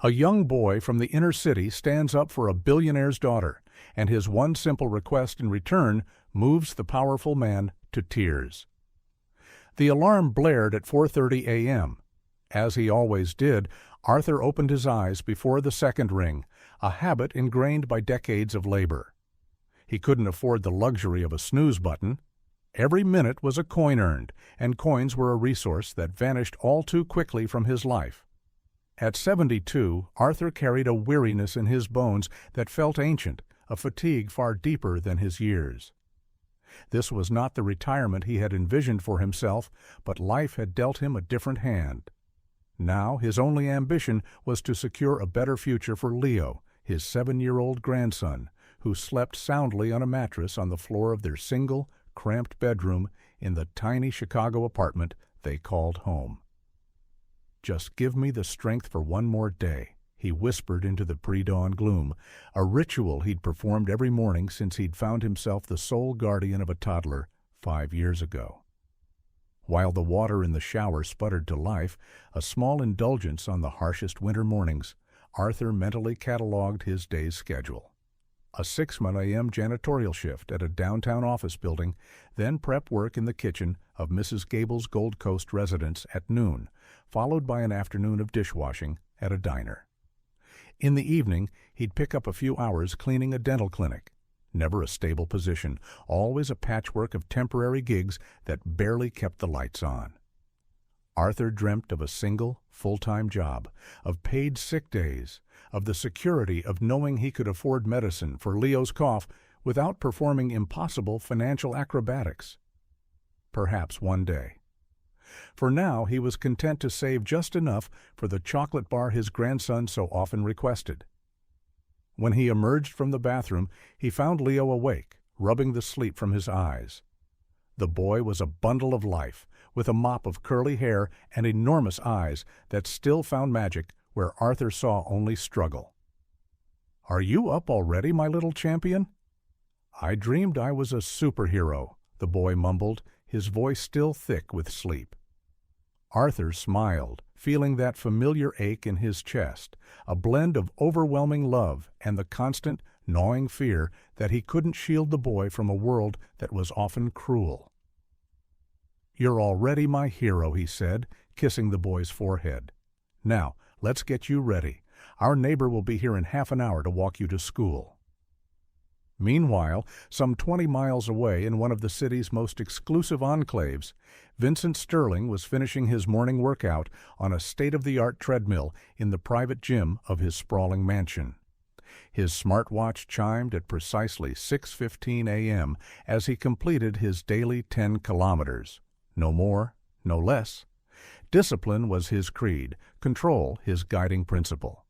A young boy from the inner city stands up for a billionaire's daughter, and his one simple request in return moves the powerful man to tears. The alarm blared at 4:30 a.m. As he always did, Arthur opened his eyes before the second ring, a habit ingrained by decades of labor. He couldn't afford the luxury of a snooze button. Every minute was a coin earned, and coins were a resource that vanished all too quickly from his life. At 72, Arthur carried a weariness in his bones that felt ancient, a fatigue far deeper than his years. This was not the retirement he had envisioned for himself, but life had dealt him a different hand. Now his only ambition was to secure a better future for Leo, his 7-year-old grandson, who slept soundly on a mattress on the floor of their single, cramped bedroom in the tiny Chicago apartment they called home. "Just give me the strength for one more day," he whispered into the pre-dawn gloom, a ritual he'd performed every morning since he'd found himself the sole guardian of a toddler 5 years ago. While the water in the shower sputtered to life, a small indulgence on the harshest winter mornings, Arthur mentally cataloged his day's schedule. A 6 a.m. janitorial shift at a downtown office building, then prep work in the kitchen of Mrs. Gable's Gold Coast residence at noon, followed by an afternoon of dishwashing at a diner. In the evening, he'd pick up a few hours cleaning a dental clinic. Never a stable position, always a patchwork of temporary gigs that barely kept the lights on. Arthur dreamt of a single, full-time job, of paid sick days, of the security of knowing he could afford medicine for Leo's cough without performing impossible financial acrobatics. Perhaps one day. For now, he was content to save just enough for the chocolate bar his grandson so often requested. When he emerged from the bathroom, he found Leo awake, rubbing the sleep from his eyes. The boy was a bundle of life, with a mop of curly hair and enormous eyes that still found magic where Arthur saw only struggle. "Are you up already, my little champion?" "I dreamed I was a superhero," the boy mumbled, his voice still thick with sleep. Arthur smiled, feeling that familiar ache in his chest, a blend of overwhelming love and the constant, gnawing fear that he couldn't shield the boy from a world that was often cruel. "You're already my hero," he said, kissing the boy's forehead. "Now, let's get you ready. Our neighbor will be here in half an hour to walk you to school." Meanwhile, some 20 miles away in one of the city's most exclusive enclaves, Vincent Sterling was finishing his morning workout on a state-of-the-art treadmill in the private gym of his sprawling mansion. His smartwatch chimed at precisely 6:15 a.m. as he completed his daily 10 kilometers. No more, no less. Discipline was his creed, control his guiding principle.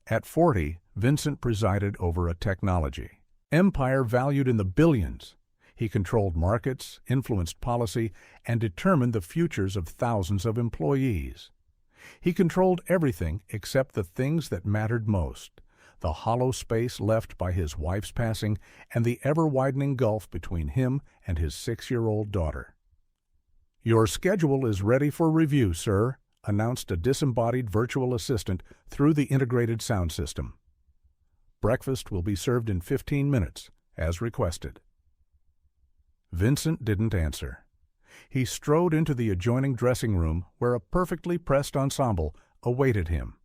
At 40, Vincent presided over a technology empire valued in the billions. He controlled markets, influenced policy, and determined the futures of thousands of employees. He controlled everything except the things that mattered most, the hollow space left by his wife's passing and the ever-widening gulf between him and his 6-year-old daughter. "Your schedule is ready for review, sir," announced a disembodied virtual assistant through the integrated sound system. "Breakfast will be served in 15 minutes, as requested." Vincent didn't answer. He strode into the adjoining dressing room where a perfectly pressed ensemble awaited him.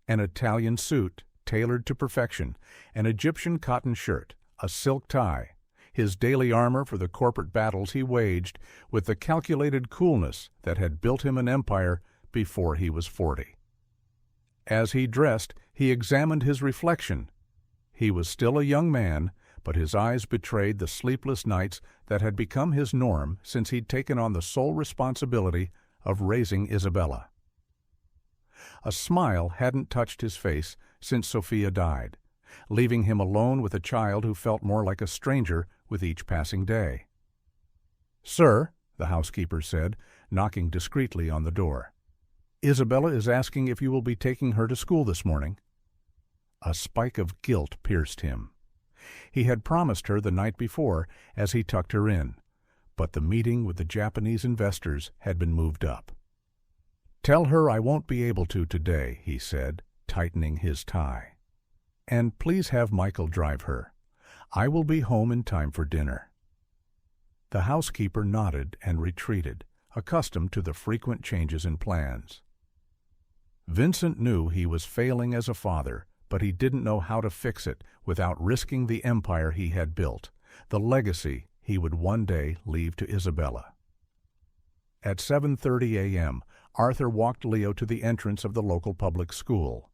An Italian suit, tailored to perfection, an Egyptian cotton shirt, a silk tie, his daily armor for the corporate battles he waged with the calculated coolness that had built him an empire before he was 40. As he dressed, he examined his reflection. He was still a young man, but his eyes betrayed the sleepless nights that had become his norm since he'd taken on the sole responsibility of raising Isabella. A smile hadn't touched his face since Sophia died, leaving him alone with a child who felt more like a stranger with each passing day. "Sir," the housekeeper said, knocking discreetly on the door, "Isabella is asking if you will be taking her to school this morning." A spike of guilt pierced him. He had promised her the night before as he tucked her in, but the meeting with the Japanese investors had been moved up. "Tell her I won't be able to today," he said, tightening his tie. "And please have Michael drive her. I will be home in time for dinner." The housekeeper nodded and retreated, accustomed to the frequent changes in plans. Vincent knew he was failing as a father, but he didn't know how to fix it without risking the empire he had built, the legacy he would one day leave to Isabella. At 7:30 a.m., Arthur walked Leo to the entrance of the local public school.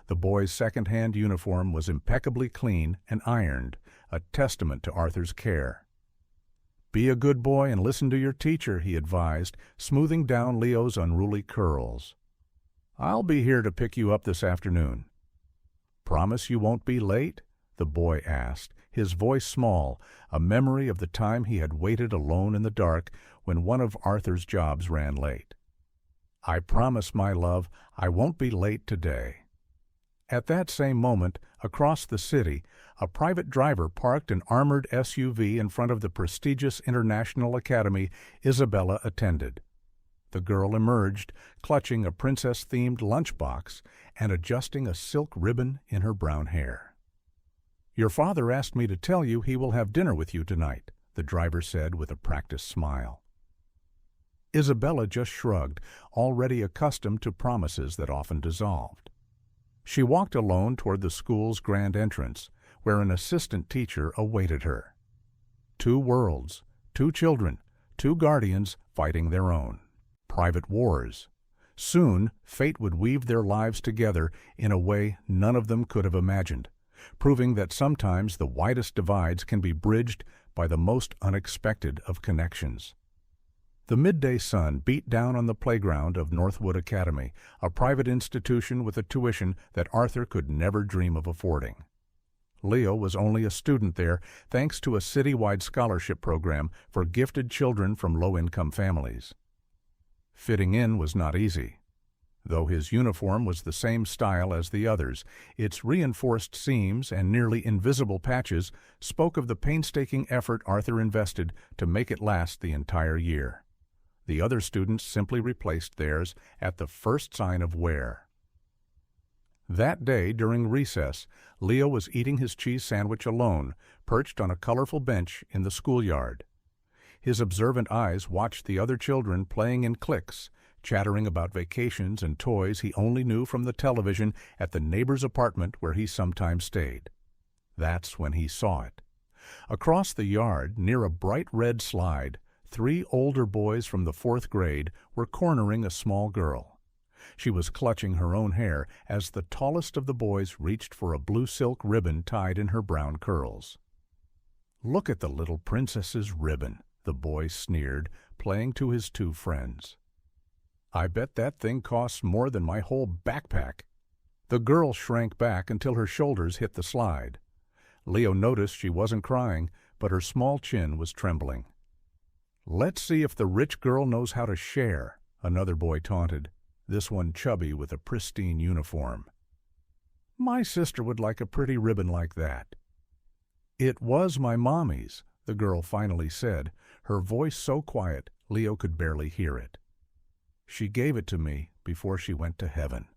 The boy's second-hand uniform was impeccably clean and ironed, a testament to Arthur's care. "Be a good boy and listen to your teacher," he advised, smoothing down Leo's unruly curls. "I'll be here to pick you up this afternoon." "Promise you won't be late?" the boy asked, his voice small, a memory of the time he had waited alone in the dark when one of Arthur's jobs ran late. "I promise, my love, I won't be late today." At that same moment, across the city, a private driver parked an armored SUV in front of the prestigious International Academy Isabella attended. The girl emerged, clutching a princess-themed lunchbox and adjusting a silk ribbon in her brown hair. "Your father asked me to tell you he will have dinner with you tonight," the driver said with a practiced smile. Isabella just shrugged, already accustomed to promises that often dissolved. She walked alone toward the school's grand entrance, where an assistant teacher awaited her. Two worlds, two children, two guardians fighting their own. Private wars. Soon, fate would weave their lives together in a way none of them could have imagined, proving that sometimes the widest divides can be bridged by the most unexpected of connections. The midday sun beat down on the playground of Northwood Academy, a private institution with a tuition that Arthur could never dream of affording. Leo was only a student there thanks to a citywide scholarship program for gifted children from low-income families. Fitting in was not easy. Though his uniform was the same style as the others, its reinforced seams and nearly invisible patches spoke of the painstaking effort Arthur invested to make it last the entire year. The other students simply replaced theirs at the first sign of wear. That day, during recess, Leo was eating his cheese sandwich alone, perched on a colorful bench in the schoolyard. His observant eyes watched the other children playing in cliques, chattering about vacations and toys he only knew from the television at the neighbor's apartment where he sometimes stayed. That's when he saw it. Across the yard, near a bright red slide, 3 older boys from the 4th grade were cornering a small girl. She was clutching her own hair as the tallest of the boys reached for a blue silk ribbon tied in her brown curls. "Look at the little princess's ribbon," the boy sneered, playing to his 2 friends. "I bet that thing costs more than my whole backpack." The girl shrank back until her shoulders hit the slide. Leo noticed she wasn't crying, but her small chin was trembling. "Let's see if the rich girl knows how to share," another boy taunted, this one chubby with a pristine uniform. "My sister would like a pretty ribbon like that." "It was my mommy's," the girl finally said, her voice so quiet Leo could barely hear it. "She gave it to me before she went to heaven."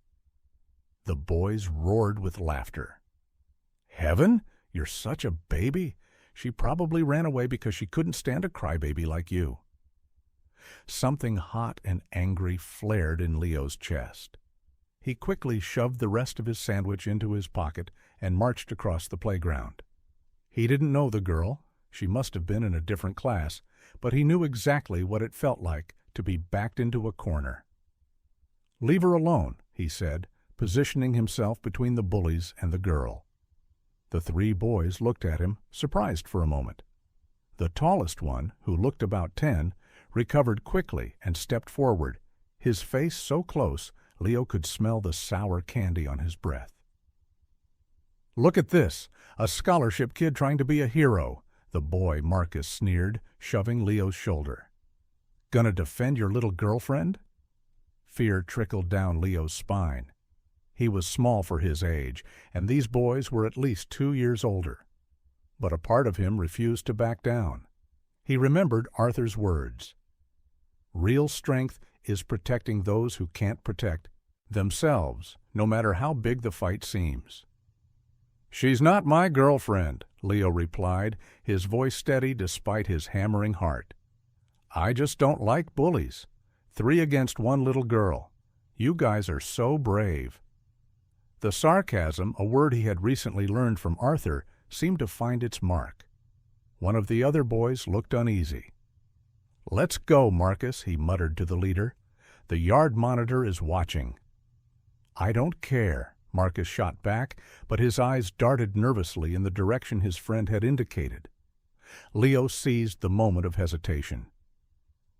The boys roared with laughter. "Heaven? You're such a baby. She probably ran away because she couldn't stand a crybaby like you." Something hot and angry flared in Leo's chest. He quickly shoved the rest of his sandwich into his pocket and marched across the playground. He didn't know the girl. She must have been in a different class, but he knew exactly what it felt like to be backed into a corner. "Leave her alone," he said, positioning himself between the bullies and the girl. The 3 boys looked at him, surprised for a moment. The tallest one, who looked about 10, recovered quickly and stepped forward, his face so close Leo could smell the sour candy on his breath. "Look at this, a scholarship kid trying to be a hero," the boy Marcus sneered, shoving Leo's shoulder. "Gonna defend your little girlfriend?" Fear trickled down Leo's spine. He was small for his age, and these boys were at least 2 years older. But a part of him refused to back down. He remembered Arthur's words. Real strength is protecting those who can't protect themselves no matter how big the fight seems. "She's not my girlfriend," Leo replied, his voice steady despite his hammering heart. "I just don't like bullies. 3 against 1 little girl. You guys are so brave." The sarcasm, a word he had recently learned from Arthur, seemed to find its mark. One of the other boys looked uneasy. "Let's go, Marcus," he muttered to the leader. "The yard monitor is watching." "I don't care," Marcus shot back, but his eyes darted nervously in the direction his friend had indicated. Leo seized the moment of hesitation.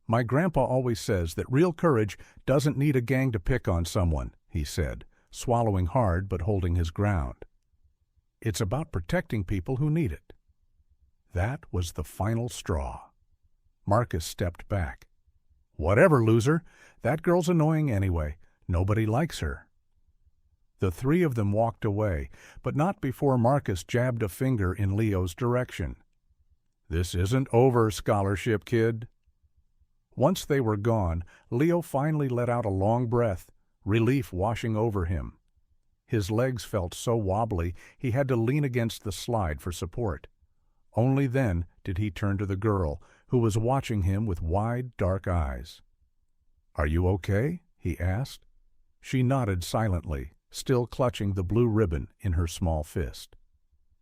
"My grandpa always says that real courage doesn't need a gang to pick on someone," he said, swallowing hard but holding his ground. "It's about protecting people who need it." That was the final straw. Marcus stepped back. "Whatever, loser. That girl's annoying anyway. Nobody likes her." The 3 of them walked away, but not before Marcus jabbed a finger in Leo's direction. "This isn't over, scholarship kid." Once they were gone, Leo finally let out a long breath, relief washing over him. His legs felt so wobbly he had to lean against the slide for support. Only then did he turn to the girl, who was watching him with wide, dark eyes. "Are you okay?" he asked. She nodded silently, still clutching the blue ribbon in her small fist.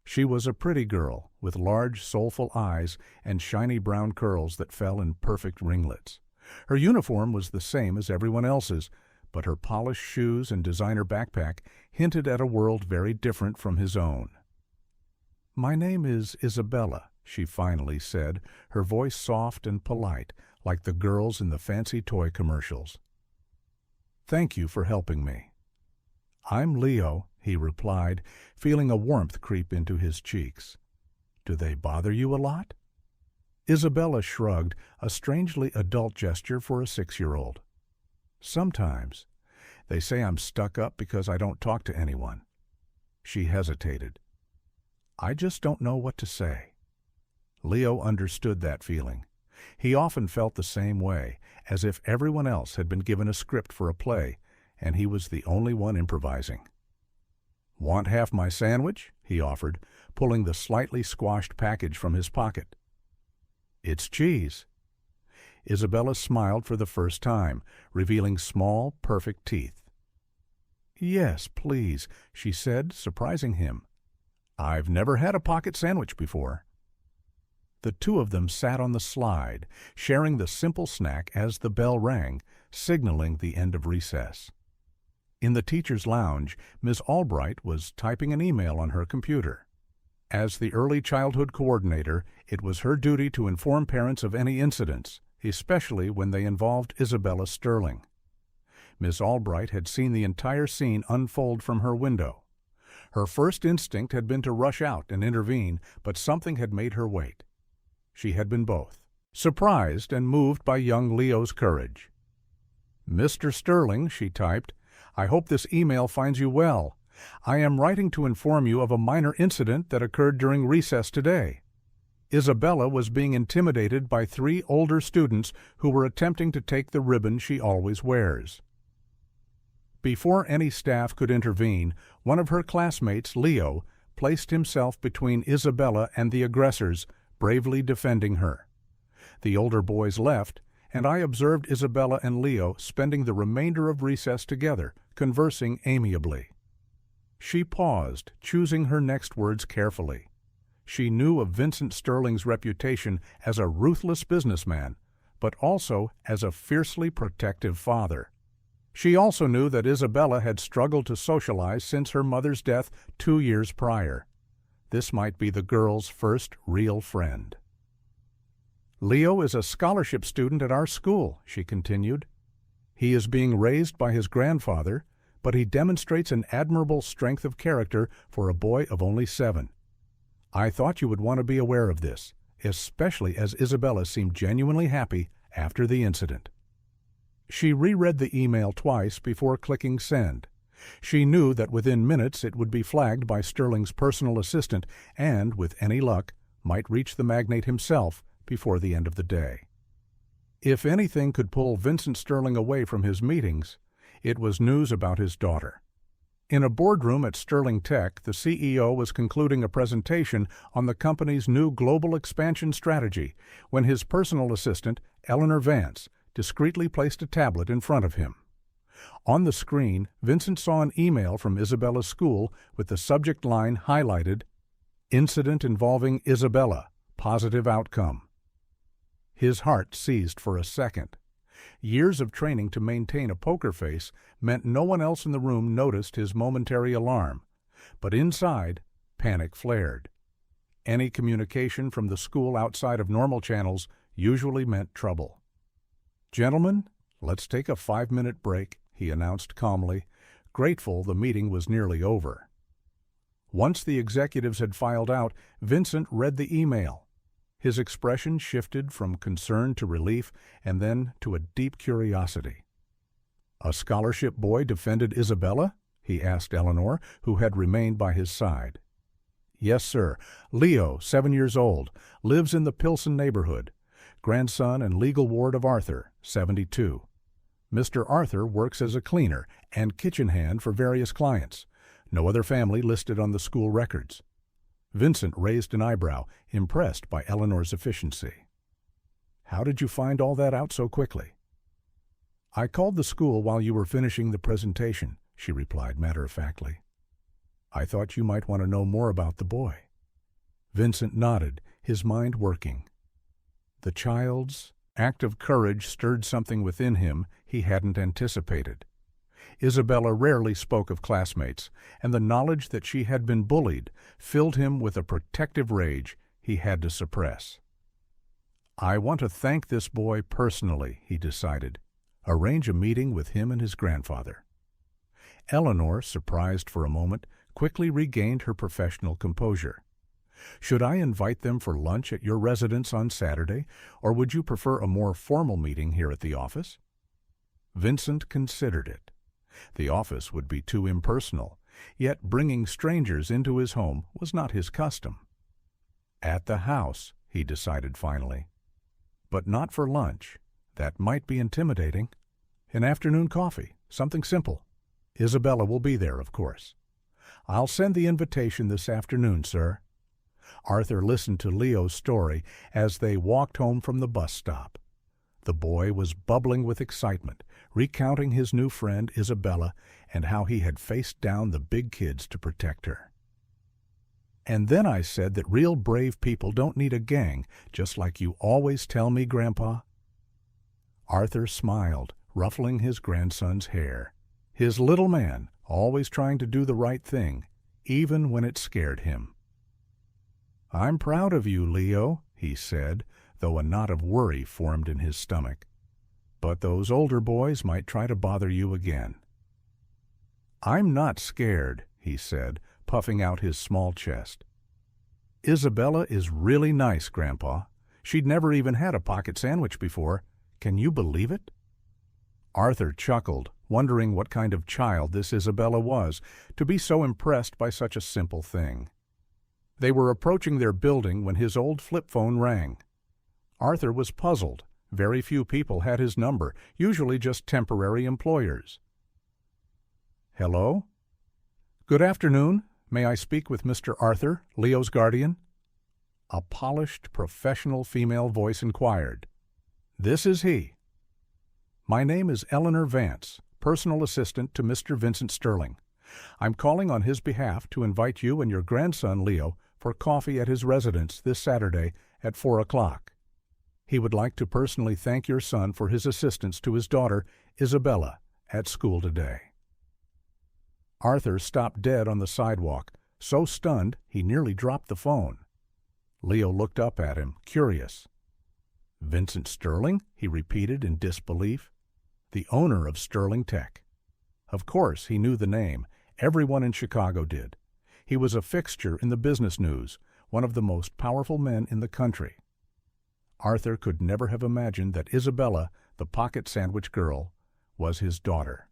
She was a pretty girl, with large, soulful eyes and shiny brown curls that fell in perfect ringlets. Her uniform was the same as everyone else's, but her polished shoes and designer backpack hinted at a world very different from his own. "My name is Isabella," she finally said, her voice soft and polite, like the girls in the fancy toy commercials. "Thank you for helping me." "I'm Leo," he replied, feeling a warmth creep into his cheeks. "Do they bother you a lot?" Isabella shrugged, a strangely adult gesture for a 6-year-old. "Sometimes. They say I'm stuck up because I don't talk to anyone." She hesitated. "I just don't know what to say." Leo understood that feeling. He often felt the same way, as if everyone else had been given a script for a play, and he was the only one improvising. "Want half my sandwich?" he offered, pulling the slightly squashed package from his pocket. "It's cheese." Isabella smiled for the first time, revealing small, perfect teeth. "Yes, please," she said, surprising him. "I've never had a pocket sandwich before." The 2 of them sat on the slide, sharing the simple snack as the bell rang, signaling the end of recess. In the teacher's lounge, Miss Albright was typing an email on her computer. As the early childhood coordinator, it was her duty to inform parents of any incidents, especially when they involved Isabella Sterling. Miss Albright had seen the entire scene unfold from her window. Her first instinct had been to rush out and intervene, but something had made her wait. She had been both, surprised and moved by young Leo's courage. "Mr. Sterling," she typed, "I hope this email finds you well. I am writing to inform you of a minor incident that occurred during recess today. Isabella was being intimidated by 3 older students who were attempting to take the ribbon she always wears." Before any staff could intervene, one of her classmates, Leo, placed himself between Isabella and the aggressors, bravely defending her. The older boys left, and I observed Isabella and Leo spending the remainder of recess together, conversing amiably. She paused, choosing her next words carefully. She knew of Vincent Sterling's reputation as a ruthless businessman, but also as a fiercely protective father. She also knew that Isabella had struggled to socialize since her mother's death 2 years prior. This might be the girl's first real friend. "Leo is a scholarship student at our school," she continued. "He is being raised by his grandfather, but he demonstrates an admirable strength of character for a boy of only 7. I thought you would want to be aware of this, especially as Isabella seemed genuinely happy after the incident." She reread the email twice before clicking send. She knew that within minutes it would be flagged by Sterling's personal assistant and, with any luck, might reach the magnate himself before the end of the day. If anything could pull Vincent Sterling away from his meetings, it was news about his daughter. In a boardroom at Sterling Tech, the CEO was concluding a presentation on the company's new global expansion strategy when his personal assistant, Eleanor Vance, discreetly placed a tablet in front of him. On the screen, Vincent saw an email from Isabella's school with the subject line highlighted, "Incident involving Isabella, positive outcome." His heart seized for a second. Years of training to maintain a poker face meant no one else in the room noticed his momentary alarm, but inside, panic flared. Any communication from the school outside of normal channels usually meant trouble. "Gentlemen, let's take a 5-minute break," he announced calmly, grateful the meeting was nearly over. Once the executives had filed out, Vincent read the email. His expression shifted from concern to relief and then to a deep curiosity. "A scholarship boy defended Isabella?" he asked Eleanor, who had remained by his side. "Yes, sir. Leo, 7 years old, lives in the Pilsen neighborhood. Grandson and legal ward of Arthur, 72. Mr. Arthur works as a cleaner and kitchen hand for various clients. No other family listed on the school records." Vincent raised an eyebrow, impressed by Eleanor's efficiency. "How did you find all that out so quickly?" "I called the school while you were finishing the presentation," she replied matter-of-factly. "I thought you might want to know more about the boy." Vincent nodded, his mind working. The child's act of courage stirred something within him he hadn't anticipated. Isabella rarely spoke of classmates, and the knowledge that she had been bullied filled him with a protective rage he had to suppress. "I want to thank this boy personally," he decided. "Arrange a meeting with him and his grandfather." Eleanor, surprised for a moment, quickly regained her professional composure. "Should I invite them for lunch at your residence on Saturday, or would you prefer a more formal meeting here at the office?" Vincent considered it. The office would be too impersonal, yet bringing strangers into his home was not his custom. At the house, he decided finally. But not for lunch. That might be intimidating. An afternoon coffee, something simple. Isabella will be there, of course. "I'll send the invitation this afternoon, sir." Arthur listened to Leo's story as they walked home from the bus stop. The boy was bubbling with excitement, recounting his new friend Isabella and how he had faced down the big kids to protect her. "And then I said that real brave people don't need a gang, just like you always tell me, Grandpa." Arthur smiled, ruffling his grandson's hair. His little man, always trying to do the right thing, even when it scared him. "I'm proud of you, Leo," he said, though a knot of worry formed in his stomach. "But those older boys might try to bother you again." "I'm not scared," he said, puffing out his small chest. "Isabella is really nice, Grandpa. She'd never even had a pocket sandwich before. Can you believe it?" Arthur chuckled, wondering what kind of child this Isabella was, to be so impressed by such a simple thing. They were approaching their building when his old flip phone rang. Arthur was puzzled. Very few people had his number, usually just temporary employers. "Hello?" "Good afternoon. May I speak with Mr. Arthur, Leo's guardian?" A polished, professional female voice inquired. "This is he." "My name is Eleanor Vance, personal assistant to Mr. Vincent Sterling. I'm calling on his behalf to invite you and your grandson, Leo, for coffee at his residence this Saturday at 4 o'clock. He would like to personally thank your son for his assistance to his daughter, Isabella, at school today." Arthur stopped dead on the sidewalk, so stunned he nearly dropped the phone. Leo looked up at him, curious. "Vincent Sterling?" he repeated in disbelief. "The owner of Sterling Tech." Of course, he knew the name. Everyone in Chicago did. He was a fixture in the business news, one of the most powerful men in the country. Arthur could never have imagined that Isabella, the pocket sandwich girl, was his daughter.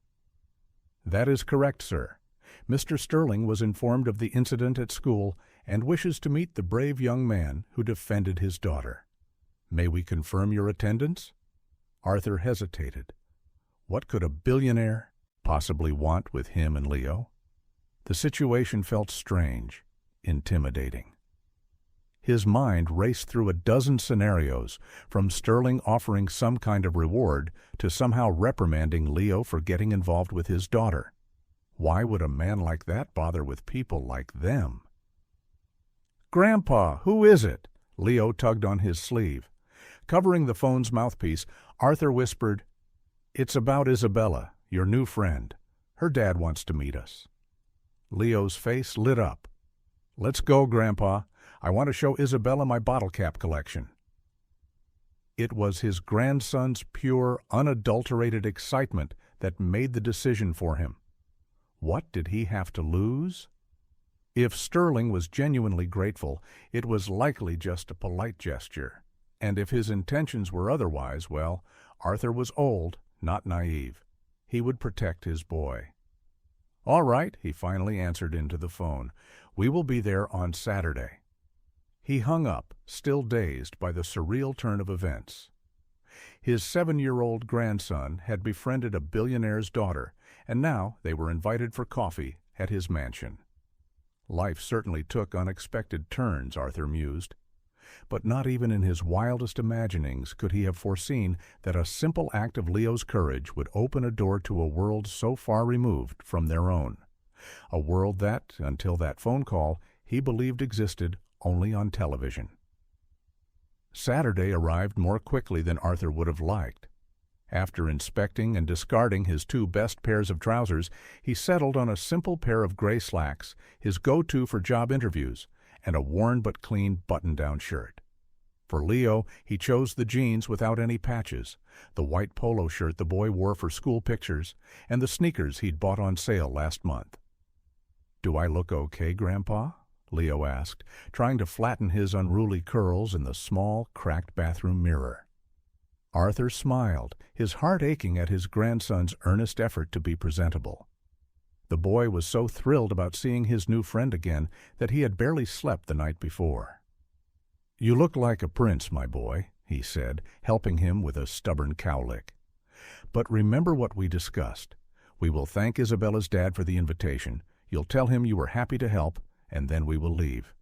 "That is correct, sir. Mr. Sterling was informed of the incident at school and wishes to meet the brave young man who defended his daughter. May we confirm your attendance?" Arthur hesitated. What could a billionaire possibly want with him and Leo? The situation felt strange, intimidating. His mind raced through a dozen scenarios, from Sterling offering some kind of reward to somehow reprimanding Leo for getting involved with his daughter. Why would a man like that bother with people like them? "Grandpa, who is it?" Leo tugged on his sleeve. Covering the phone's mouthpiece, Arthur whispered, "It's about Isabella, your new friend. Her dad wants to meet us." Leo's face lit up. "Let's go, Grandpa. I want to show Isabella my bottle cap collection." It was his grandson's pure, unadulterated excitement that made the decision for him. What did he have to lose? If Sterling was genuinely grateful, it was likely just a polite gesture. And if his intentions were otherwise, well, Arthur was old, not naive. He would protect his boy. "All right," he finally answered into the phone. "We will be there on Saturday." He hung up, still dazed by the surreal turn of events. His 7-year-old grandson had befriended a billionaire's daughter, and now they were invited for coffee at his mansion. Life certainly took unexpected turns, Arthur mused. But not even in his wildest imaginings could he have foreseen that a simple act of Leo's courage would open a door to a world so far removed from their own. A world that, until that phone call, he believed existed only on television. Saturday arrived more quickly than Arthur would have liked. After inspecting and discarding his 2 best pairs of trousers, he settled on a simple pair of gray slacks, his go-to for job interviews, and a worn but clean button-down shirt. For Leo, he chose the jeans without any patches, the white polo shirt the boy wore for school pictures, and the sneakers he'd bought on sale last month. "Do I look okay, Grandpa?" Leo asked, trying to flatten his unruly curls in the small, cracked bathroom mirror. Arthur smiled, his heart aching at his grandson's earnest effort to be presentable. The boy was so thrilled about seeing his new friend again that he had barely slept the night before. "You look like a prince, my boy," he said, helping him with a stubborn cowlick. "But remember what we discussed. We will thank Isabella's dad for the invitation. You'll tell him you were happy to help, and then we will leave.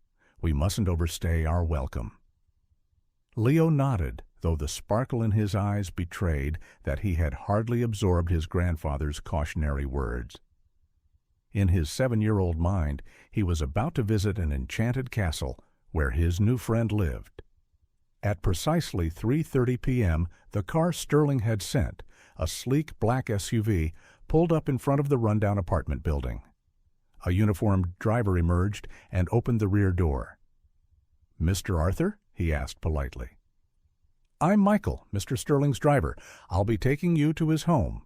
We mustn't overstay our welcome." Leo nodded, though the sparkle in his eyes betrayed that he had hardly absorbed his grandfather's cautionary words. In his 7-year-old mind, he was about to visit an enchanted castle where his new friend lived. At precisely 3:30 p.m., the car Sterling had sent, a sleek black SUV, pulled up in front of the rundown apartment building. A uniformed driver emerged and opened the rear door. "Mr. Arthur?" he asked politely. "I'm Michael, Mr. Sterling's driver. I'll be taking you to his home."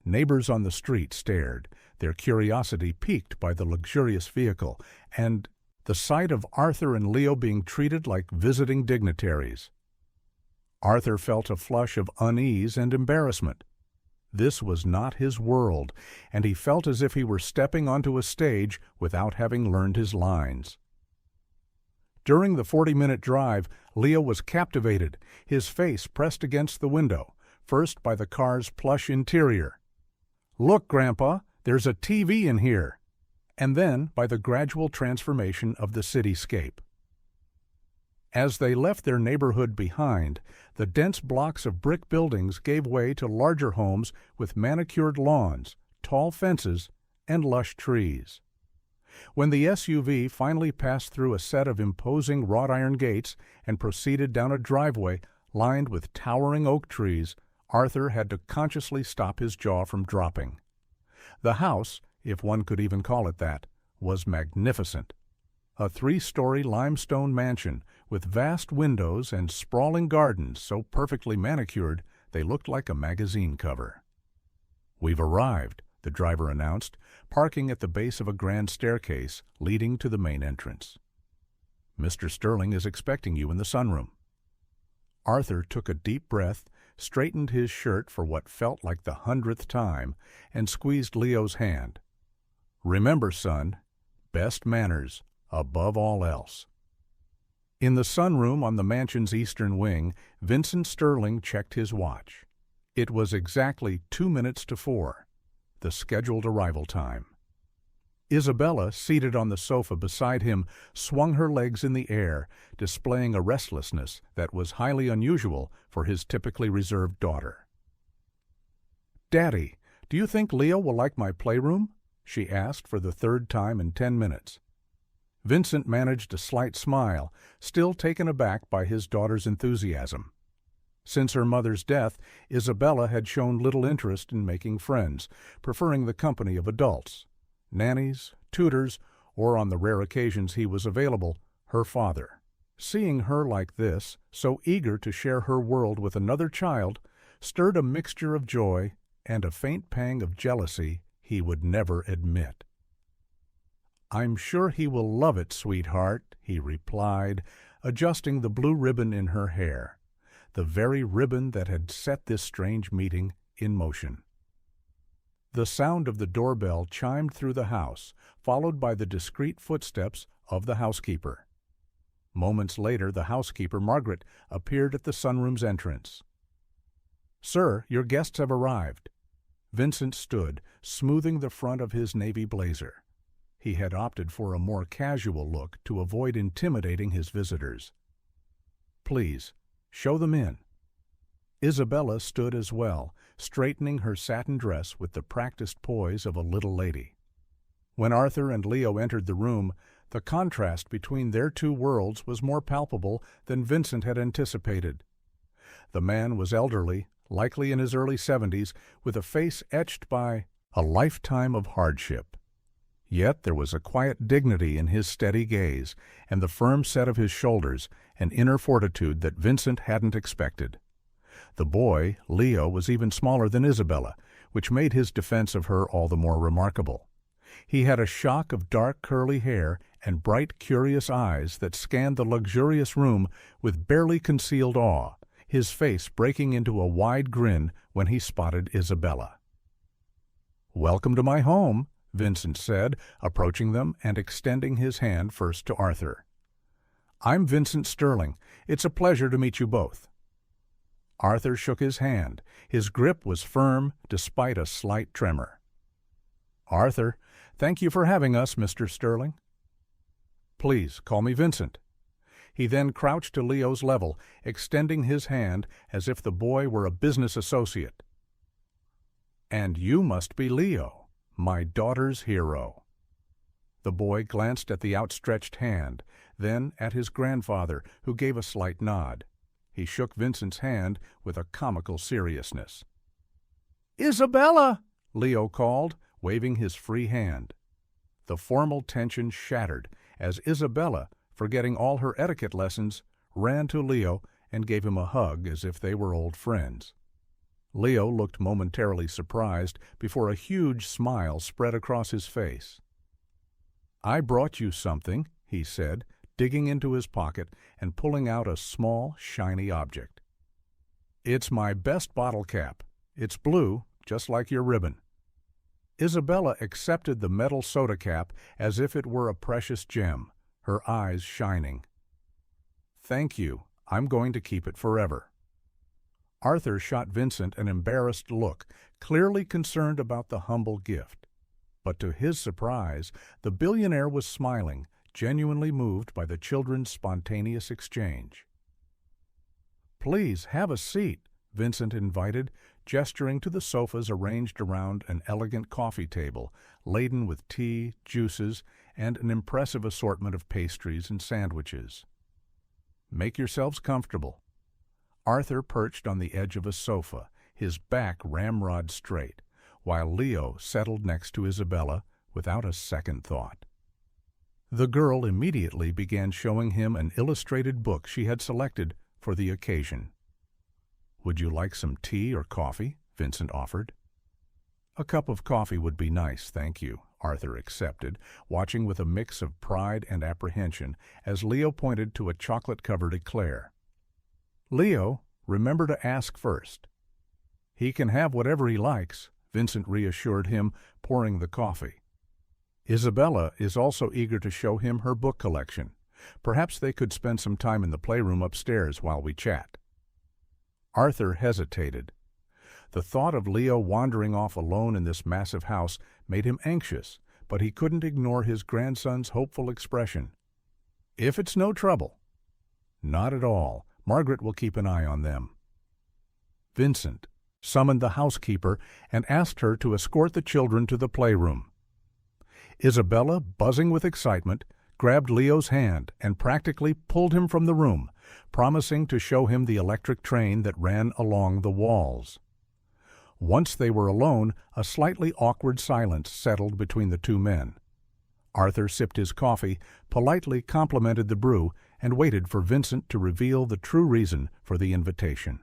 Neighbors on the street stared, their curiosity piqued by the luxurious vehicle and the sight of Arthur and Leo being treated like visiting dignitaries. Arthur felt a flush of unease and embarrassment. This was not his world, and he felt as if he were stepping onto a stage without having learned his lines. During the 40-minute drive, Leo was captivated, his face pressed against the window, first by the car's plush interior. "Look, Grandpa, there's a TV in here," and then by the gradual transformation of the cityscape. As they left their neighborhood behind, the dense blocks of brick buildings gave way to larger homes with manicured lawns, tall fences, and lush trees. When the SUV finally passed through a set of imposing wrought iron gates and proceeded down a driveway lined with towering oak trees, Arthur had to consciously stop his jaw from dropping. The house, if one could even call it that, was magnificent. A 3-story limestone mansion with vast windows and sprawling gardens so perfectly manicured they looked like a magazine cover. "We've arrived," the driver announced, parking at the base of a grand staircase leading to the main entrance. "Mr. Sterling is expecting you in the sunroom." Arthur took a deep breath, straightened his shirt for what felt like the 100th time, and squeezed Leo's hand. "Remember, son, best manners above all else." In the sunroom on the mansion's eastern wing, Vincent Sterling checked his watch. It was exactly 2 minutes to 4, the scheduled arrival time. Isabella, seated on the sofa beside him, swung her legs in the air, displaying a restlessness that was highly unusual for his typically reserved daughter. "Daddy, do you think Leo will like my playroom?" she asked for the third time in 10 minutes. Vincent managed a slight smile, still taken aback by his daughter's enthusiasm. Since her mother's death, Isabella had shown little interest in making friends, preferring the company of adults, nannies, tutors, or on the rare occasions he was available, her father. Seeing her like this, so eager to share her world with another child, stirred a mixture of joy and a faint pang of jealousy he would never admit. "I'm sure he will love it, sweetheart," he replied, adjusting the blue ribbon in her hair, the very ribbon that had set this strange meeting in motion. The sound of the doorbell chimed through the house, followed by the discreet footsteps of the housekeeper. Moments later, the housekeeper, Margaret, appeared at the sunroom's entrance. "Sir, your guests have arrived." Vincent stood, smoothing the front of his navy blazer. He had opted for a more casual look to avoid intimidating his visitors. "Please, show them in." Isabella stood as well, straightening her satin dress with the practiced poise of a little lady. When Arthur and Leo entered the room, the contrast between their two worlds was more palpable than Vincent had anticipated. The man was elderly, likely in his early 70s, with a face etched by a lifetime of hardship. Yet there was a quiet dignity in his steady gaze, and the firm set of his shoulders, an inner fortitude that Vincent hadn't expected. The boy, Leo, was even smaller than Isabella, which made his defense of her all the more remarkable. He had a shock of dark curly hair and bright, curious eyes that scanned the luxurious room with barely concealed awe, his face breaking into a wide grin when he spotted Isabella. "Welcome to my home," Vincent said, approaching them and extending his hand first to Arthur. "I'm Vincent Sterling. It's a pleasure to meet you both." Arthur shook his hand. His grip was firm despite a slight tremor. "Arthur, thank you for having us, Mr. Sterling." "Please, call me Vincent." He then crouched to Leo's level, extending his hand as if the boy were a business associate. "And you must be Leo, my daughter's hero." The boy glanced at the outstretched hand, then at his grandfather, who gave a slight nod. He shook Vincent's hand with a comical seriousness. "Isabella!" Leo called, waving his free hand. The formal tension shattered as Isabella, forgetting all her etiquette lessons, ran to Leo and gave him a hug as if they were old friends. Leo looked momentarily surprised before a huge smile spread across his face. "I brought you something," he said, digging into his pocket and pulling out a small, shiny object. "It's my best bottle cap. It's blue, just like your ribbon." Isabella accepted the metal soda cap as if it were a precious gem, her eyes shining. "Thank you. I'm going to keep it forever." Arthur shot Vincent an embarrassed look, clearly concerned about the humble gift. But to his surprise, the billionaire was smiling, genuinely moved by the children's spontaneous exchange. "Please, have a seat," Vincent invited, gesturing to the sofas arranged around an elegant coffee table, laden with tea, juices, and an impressive assortment of pastries and sandwiches. "Make yourselves comfortable." Arthur perched on the edge of a sofa, his back ramrod straight, while Leo settled next to Isabella without a second thought. The girl immediately began showing him an illustrated book she had selected for the occasion. "Would you like some tea or coffee?" Vincent offered. "A cup of coffee would be nice, thank you," Arthur accepted, watching with a mix of pride and apprehension as Leo pointed to a chocolate-covered eclair. "Leo, remember to ask first." "He can have whatever he likes," Vincent reassured him, pouring the coffee. "Isabella is also eager to show him her book collection. Perhaps they could spend some time in the playroom upstairs while we chat." Arthur hesitated. The thought of Leo wandering off alone in this massive house made him anxious, but he couldn't ignore his grandson's hopeful expression. "If it's no trouble." "Not at all. Margaret will keep an eye on them." Vincent summoned the housekeeper and asked her to escort the children to the playroom. Isabella, buzzing with excitement, grabbed Leo's hand and practically pulled him from the room, promising to show him the electric train that ran along the walls. Once they were alone, a slightly awkward silence settled between the two men. Arthur sipped his coffee, politely complimented the brew, and waited for Vincent to reveal the true reason for the invitation.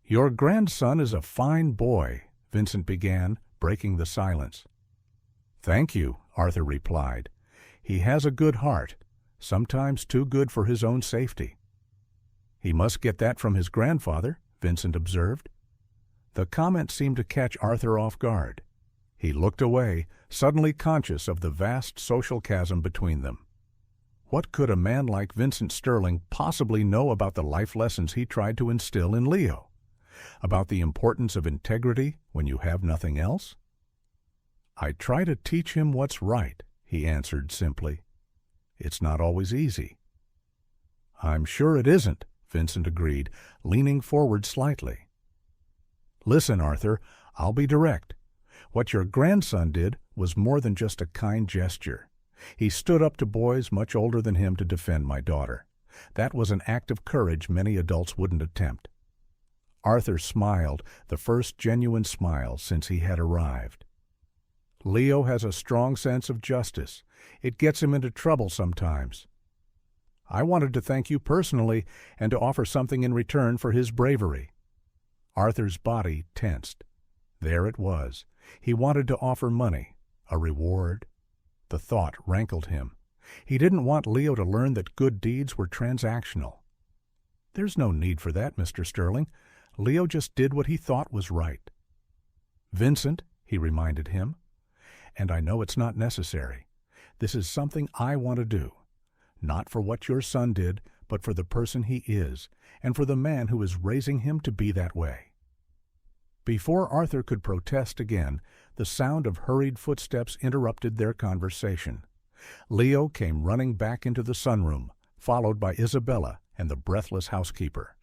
"Your grandson is a fine boy," Vincent began, breaking the silence. "Thank you," Arthur replied. "He has a good heart, sometimes too good for his own safety." "He must get that from his grandfather," Vincent observed. The comment seemed to catch Arthur off guard. He looked away, suddenly conscious of the vast social chasm between them. What could a man like Vincent Sterling possibly know about the life lessons he tried to instill in Leo? About the importance of integrity when you have nothing else? "I try to teach him what's right," he answered simply. "It's not always easy." "I'm sure it isn't," Vincent agreed, leaning forward slightly. "Listen, Arthur, I'll be direct. What your grandson did was more than just a kind gesture. He stood up to boys much older than him to defend my daughter. That was an act of courage many adults wouldn't attempt." Arthur smiled, the first genuine smile since he had arrived. "Leo has a strong sense of justice. It gets him into trouble sometimes. I wanted to thank you personally and to offer something in return for his bravery." Arthur's body tensed. There it was. He wanted to offer money, a reward. The thought rankled him. He didn't want Leo to learn that good deeds were transactional. "There's no need for that, Mr. Sterling. Leo just did what he thought was right." "Vincent," he reminded him, "and I know it's not necessary. This is something I want to do. Not for what your son did, but for the person he is, and for the man who is raising him to be that way." Before Arthur could protest again, the sound of hurried footsteps interrupted their conversation. Leo came running back into the sunroom, followed by Isabella and the breathless housekeeper.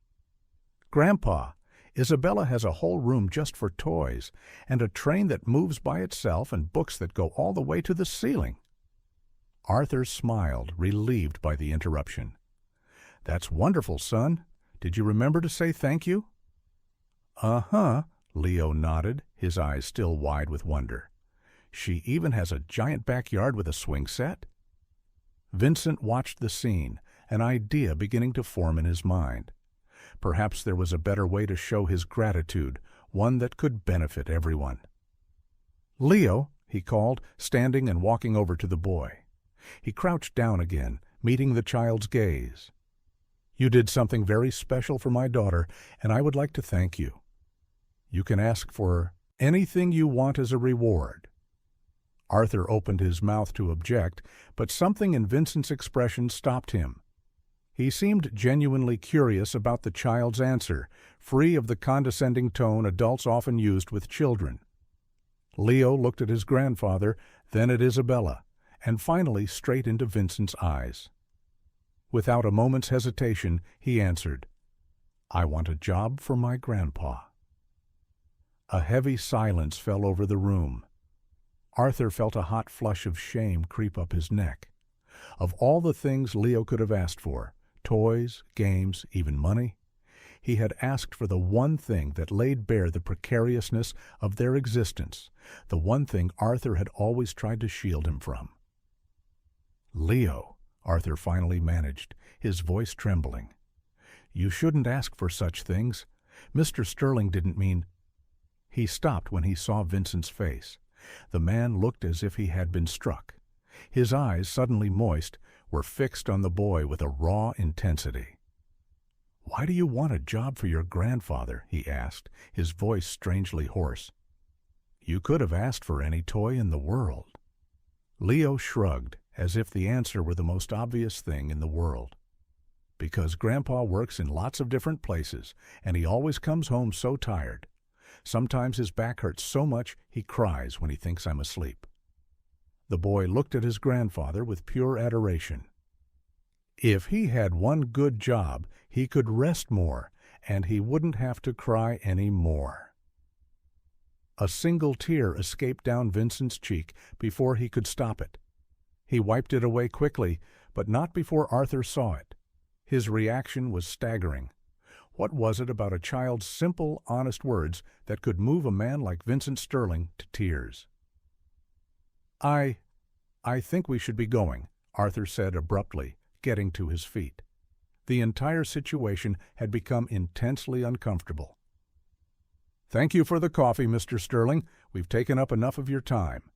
"Grandpa, Isabella has a whole room just for toys, and a train that moves by itself and books that go all the way to the ceiling." Arthur smiled, relieved by the interruption. "That's wonderful, son. Did you remember to say thank you?" "Uh-huh," Leo nodded, his eyes still wide with wonder. "She even has a giant backyard with a swing set?" Vincent watched the scene, an idea beginning to form in his mind. Perhaps there was a better way to show his gratitude, one that could benefit everyone. "Leo," he called, standing and walking over to the boy. He crouched down again, meeting the child's gaze. "You did something very special for my daughter, and I would like to thank you. You can ask for anything you want as a reward." Arthur opened his mouth to object, but something in Vincent's expression stopped him. He seemed genuinely curious about the child's answer, free of the condescending tone adults often used with children. Leo looked at his grandfather, then at Isabella, and finally straight into Vincent's eyes. Without a moment's hesitation, he answered, "I want a job for my grandpa." A heavy silence fell over the room. Arthur felt a hot flush of shame creep up his neck. Of all the things Leo could have asked for, toys, games, even money, he had asked for the one thing that laid bare the precariousness of their existence, the one thing Arthur had always tried to shield him from. "Leo," Arthur finally managed, his voice trembling. "You shouldn't ask for such things. Mr. Sterling didn't mean—" He stopped when he saw Vincent's face. The man looked as if he had been struck. His eyes, suddenly moist, were fixed on the boy with a raw intensity. "Why do you want a job for your grandfather?" he asked, his voice strangely hoarse. "You could have asked for any toy in the world." Leo shrugged, as if the answer were the most obvious thing in the world. "Because Grandpa works in lots of different places, and he always comes home so tired. Sometimes his back hurts so much he cries when he thinks I'm asleep." The boy looked at his grandfather with pure adoration. If he had one good job, he could rest more, and he wouldn't have to cry any more. A single tear escaped down Vincent's cheek before he could stop it. He wiped it away quickly, but not before Arthur saw it. His reaction was staggering. What was it about a child's simple, honest words that could move a man like Vincent Sterling to tears? I think we should be going," Arthur said abruptly, getting to his feet. The entire situation had become intensely uncomfortable. "Thank you for the coffee, Mr. Sterling. We've taken up enough of your time."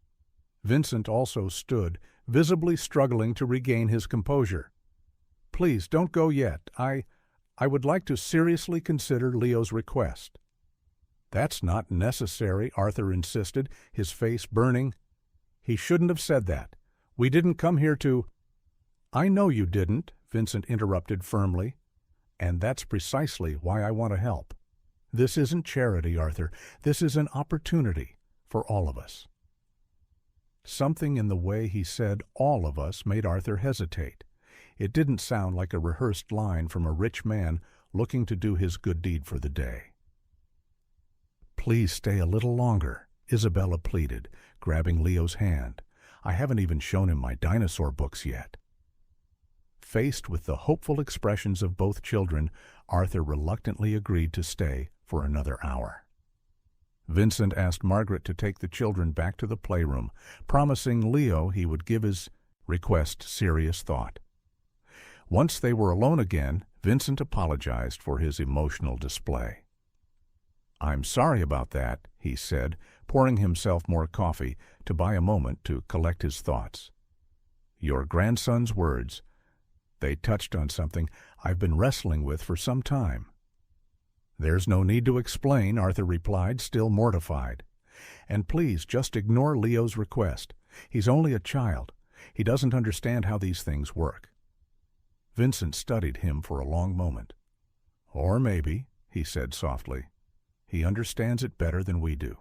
Vincent also stood, visibly struggling to regain his composure. "Please, don't go yet. I would like to seriously consider Leo's request." "That's not necessary," Arthur insisted, his face burning. "He shouldn't have said that. We didn't come here to—" "I know you didn't," Vincent interrupted firmly. "And that's precisely why I want to help. This isn't charity, Arthur. This is an opportunity for all of us." Something in the way he said "all of us" made Arthur hesitate. It didn't sound like a rehearsed line from a rich man looking to do his good deed for the day. "Please stay a little longer," Isabella pleaded, grabbing Leo's hand. "I haven't even shown him my dinosaur books yet." Faced with the hopeful expressions of both children, Arthur reluctantly agreed to stay for another hour. Vincent asked Margaret to take the children back to the playroom, promising Leo he would give his request serious thought. Once they were alone again, Vincent apologized for his emotional display. "I'm sorry about that," he said, pouring himself more coffee to buy a moment to collect his thoughts. "Your grandson's words, they touched on something I've been wrestling with for some time." "There's no need to explain," Arthur replied, still mortified. "And please just ignore Leo's request. He's only a child. He doesn't understand how these things work." Vincent studied him for a long moment. "Or maybe," he said softly, "he understands it better than we do."